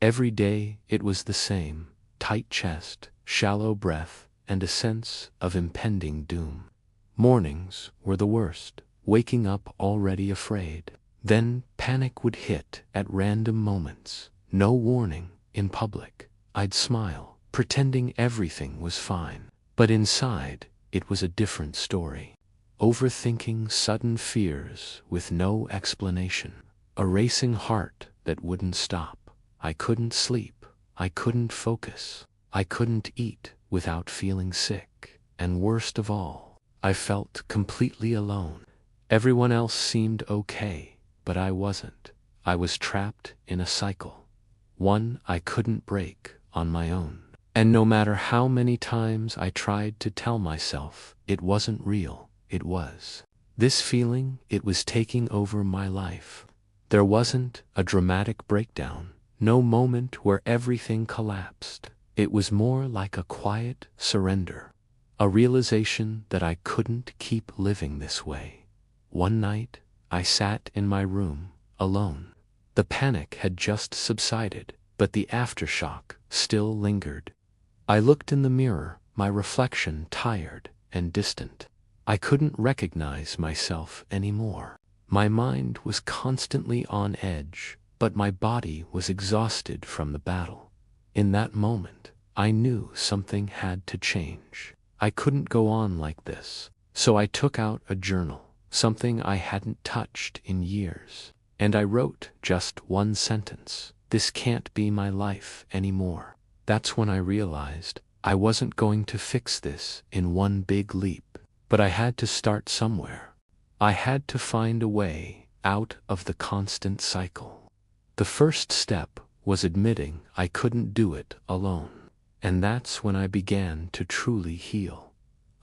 Every day it was the same: tight chest, shallow breath, and a sense of impending doom. Mornings were the worst, waking up already afraid. Then panic would hit at random moments. No warning. In public, I'd smile, pretending everything was fine. But inside, it was a different story. Overthinking sudden fears with no explanation. A racing heart that wouldn't stop. I couldn't sleep. I couldn't focus. I couldn't eat without feeling sick. And worst of all, I felt completely alone. Everyone else seemed okay, but I wasn't. I was trapped in a cycle, one I couldn't break on my own. And no matter how many times I tried to tell myself it wasn't real, it was. This feeling, it was taking over my life. There wasn't a dramatic breakdown, no moment where everything collapsed. It was more like a quiet surrender, a realization that I couldn't keep living this way. One night, I sat in my room, alone. The panic had just subsided, but the aftershock still lingered. I looked in the mirror, my reflection tired and distant. I couldn't recognize myself anymore. My mind was constantly on edge, but my body was exhausted from the battle. In that moment, I knew something had to change. I couldn't go on like this, so I took out a journal, something I hadn't touched in years, and I wrote just one sentence: "This can't be my life anymore." That's when I realized I wasn't going to fix this in one big leap, but I had to start somewhere. I had to find a way out of the constant cycle. The first step was admitting I couldn't do it alone. And that's when I began to truly heal.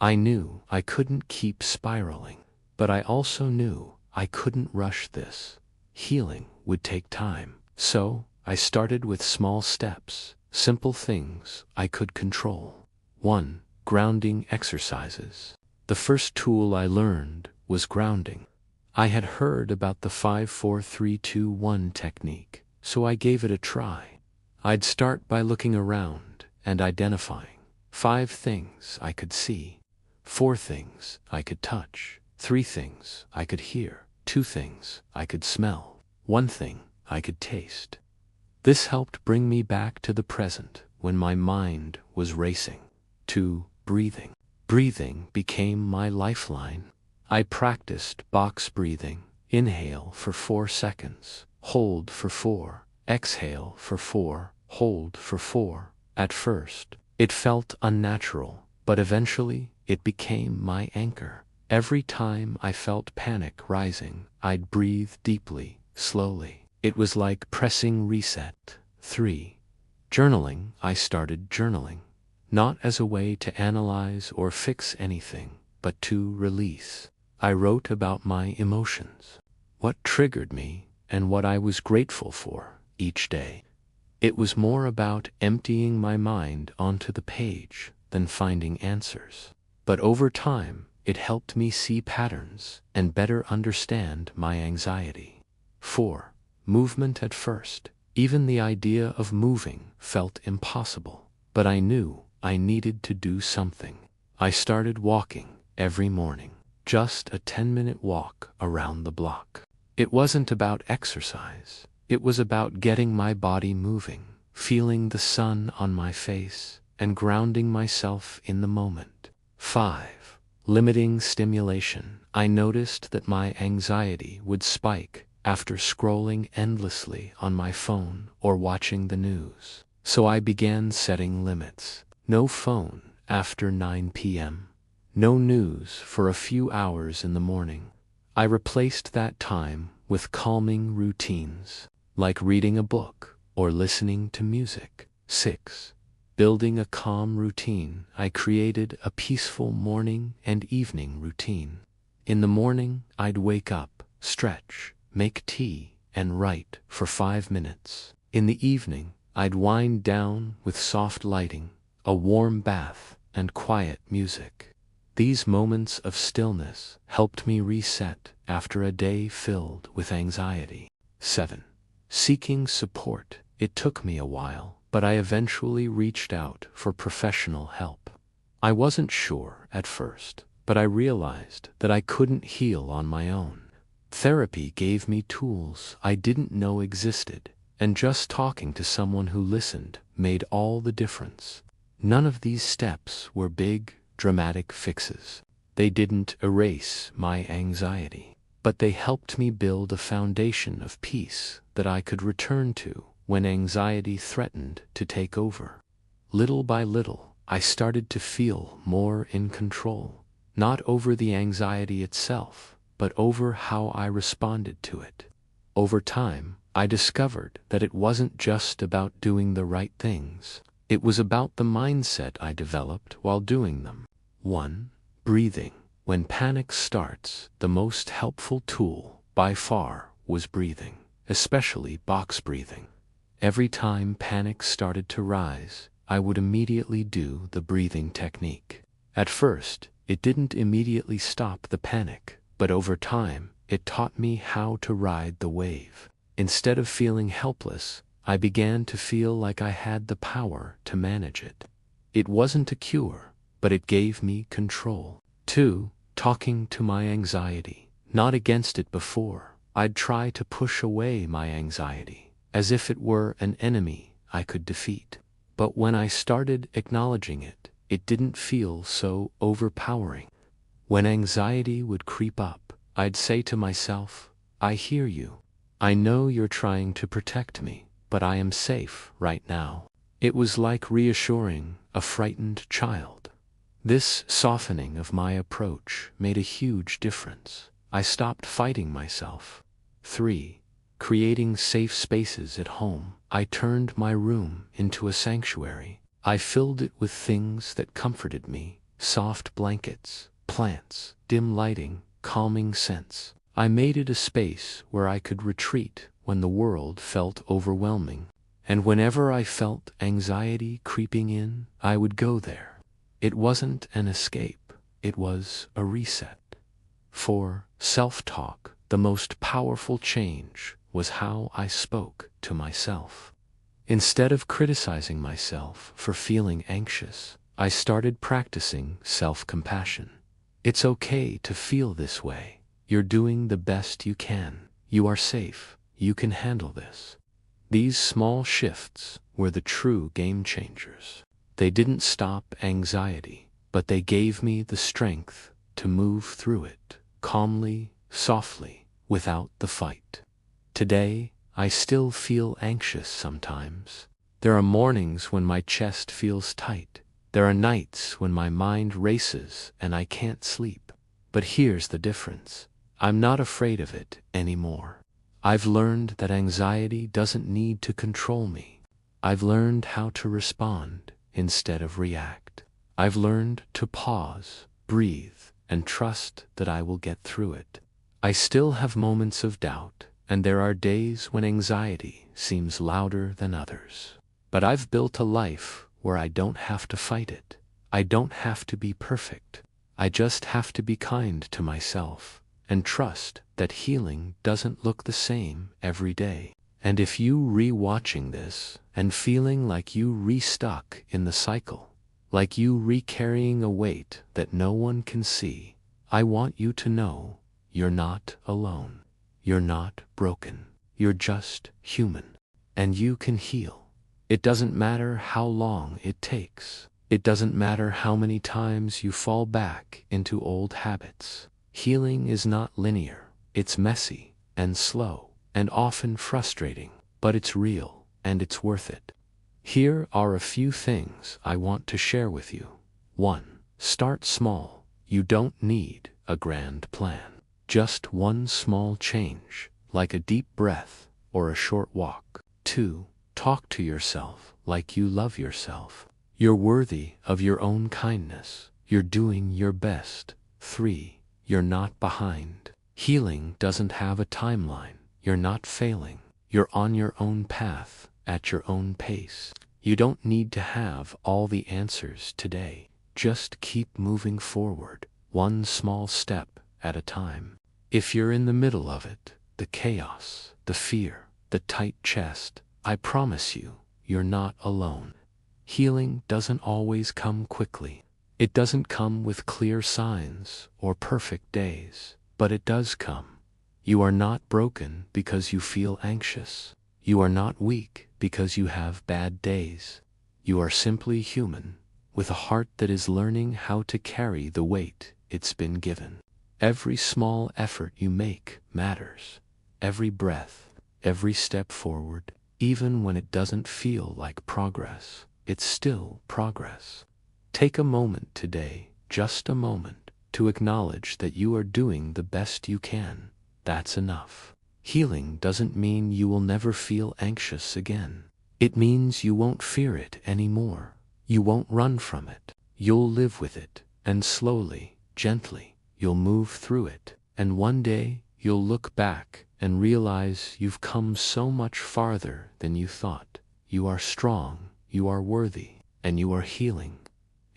I knew I couldn't keep spiraling, but I also knew I couldn't rush this. Healing would take time. So I started with small steps, simple things I could control. 1. Grounding exercises. The first tool I learned was grounding. I had heard about the 5-4-3-2-1 technique, so I gave it a try. I'd start by looking around and identifying 5 things I could see, 4 things I could touch, 3 things I could hear, 2 things I could smell, 1 thing I could taste. This helped bring me back to the present when my mind was racing. 2. Breathing. Breathing became my lifeline. I practiced box breathing. Inhale for 4 seconds, hold for 4, exhale for 4, hold for 4. At first, it felt unnatural, but eventually it became my anchor. Every time I felt panic rising, I'd breathe deeply, slowly. It was like pressing reset. 3. Journaling. I started journaling, not as a way to analyze or fix anything, but to release. I wrote about my emotions, what triggered me, and what I was grateful for each day. It was more about emptying my mind onto the page than finding answers. But over time, it helped me see patterns and better understand my anxiety. 4. Movement. At first, even the idea of moving felt impossible, but I knew I needed to do something. I started walking every morning, just a 10-minute walk around the block. It wasn't about exercise. It was about getting my body moving, feeling the sun on my face, and grounding myself in the moment. 5. Limiting stimulation. I noticed that my anxiety would spike after scrolling endlessly on my phone or watching the news. So I began setting limits. No phone after 9 p.m. No news for a few hours in the morning. I replaced that time with calming routines, like reading a book or listening to music. 6. Building a calm routine. I created a peaceful morning and evening routine. In the morning, I'd wake up, stretch, make tea, and write for 5 minutes. In the evening, I'd wind down with soft lighting, a warm bath, and quiet music. These moments of stillness helped me reset after a day filled with anxiety. 7. Seeking support It took me a while, but I eventually reached out for professional help. I wasn't sure at first, but I realized that I couldn't heal on my own. Therapy gave me tools I didn't know existed, and just talking to someone who listened made all the difference. None of these steps were big, dramatic fixes. They didn't erase my anxiety, but they helped me build a foundation of peace that I could return to when anxiety threatened to take over. Little by little, I started to feel more in control, not over the anxiety itself, but over how I responded to it. Over time, I discovered that it wasn't just about doing the right things. It was about the mindset I developed while doing them. 1. Breathing. When panic starts, the most helpful tool, by far, was breathing, especially box breathing. Every time panic started to rise, I would immediately do the breathing technique. At first, it didn't immediately stop the panic, but over time, it taught me how to ride the wave. Instead of feeling helpless, I began to feel like I had the power to manage it. It wasn't a cure, but it gave me control. 2. Talking to my anxiety. Not against it before. I'd try to push away my anxiety, as if it were an enemy I could defeat. But when I started acknowledging it, it didn't feel so overpowering. When anxiety would creep up, I'd say to myself, "I hear you. I know you're trying to protect me, but I am safe right now." It was like reassuring a frightened child. This softening of my approach made a huge difference. I stopped fighting myself. 3. Creating safe spaces at home. I turned my room into a sanctuary. I filled it with things that comforted me: soft blankets, plants, dim lighting, calming scents. I made it a space where I could retreat when the world felt overwhelming. And whenever I felt anxiety creeping in, I would go there. It wasn't an escape, it was a reset. 4. Self-talk. The most powerful change was how I spoke to myself. Instead of criticizing myself for feeling anxious, I started practicing self-compassion. It's okay to feel this way. You're doing the best you can. You are safe. You can handle this. These small shifts were the true game changers. They didn't stop anxiety, but they gave me the strength to move through it, calmly, softly, without the fight. Today, I still feel anxious sometimes. There are mornings when my chest feels tight. There are nights when my mind races and I can't sleep. But here's the difference. I'm not afraid of it anymore. I've learned that anxiety doesn't need to control me. I've learned how to respond instead of react. I've learned to pause, breathe, and trust that I will get through it. I still have moments of doubt, and there are days when anxiety seems louder than others. But I've built a life where I don't have to fight it. I don't have to be perfect. I just have to be kind to myself and trust that healing doesn't look the same every day. And if you re-watching this and feeling like you re-stuck in the cycle, like you re-carrying a weight that no one can see, I want you to know you're not alone. You're not broken. You're just human. And you can heal. It doesn't matter how long it takes. It doesn't matter how many times you fall back into old habits. Healing is not linear. It's messy and slow and often frustrating, but it's real and it's worth it. Here are a few things I want to share with you. 1. Start small. You don't need a grand plan. Just one small change, like a deep breath or a short walk. 2. Talk to yourself like you love yourself. You're worthy of your own kindness. You're doing your best. 3. You're not behind. Healing doesn't have a timeline. You're not failing. You're on your own path, at your own pace. You don't need to have all the answers today. Just keep moving forward, one small step at a time. If you're in the middle of it, the chaos, the fear, the tight chest, I promise you, you're not alone. Healing doesn't always come quickly. It doesn't come with clear signs or perfect days, but it does come. You are not broken because you feel anxious. You are not weak because you have bad days. You are simply human, with a heart that is learning how to carry the weight it's been given. Every small effort you make matters. Every breath, every step forward, even when it doesn't feel like progress, it's still progress. Take a moment today, just a moment, to acknowledge that you are doing the best you can. That's enough. Healing doesn't mean you will never feel anxious again. It means you won't fear it anymore. You won't run from it. You'll live with it, and slowly, gently, you'll move through it. And one day, you'll look back and realize you've come so much farther than you thought. You are strong, you are worthy, and you are healing.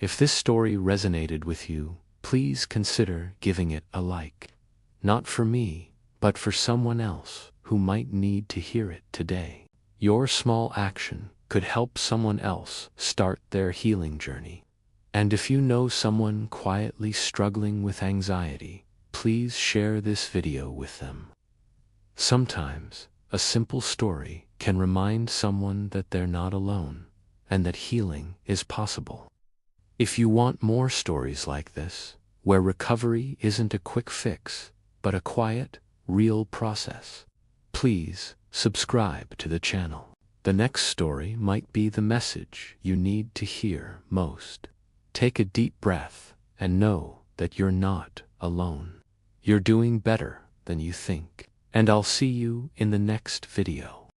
If this story resonated with you, please consider giving it a like. Not for me, but for someone else who might need to hear it today. Your small action could help someone else start their healing journey. And if you know someone quietly struggling with anxiety, please share this video with them. Sometimes, a simple story can remind someone that they're not alone, and that healing is possible. If you want more stories like this, where recovery isn't a quick fix, but a quiet, real process, please subscribe to the channel. The next story might be the message you need to hear most. Take a deep breath and know that you're not alone. You're doing better than you think. And I'll see you in the next video.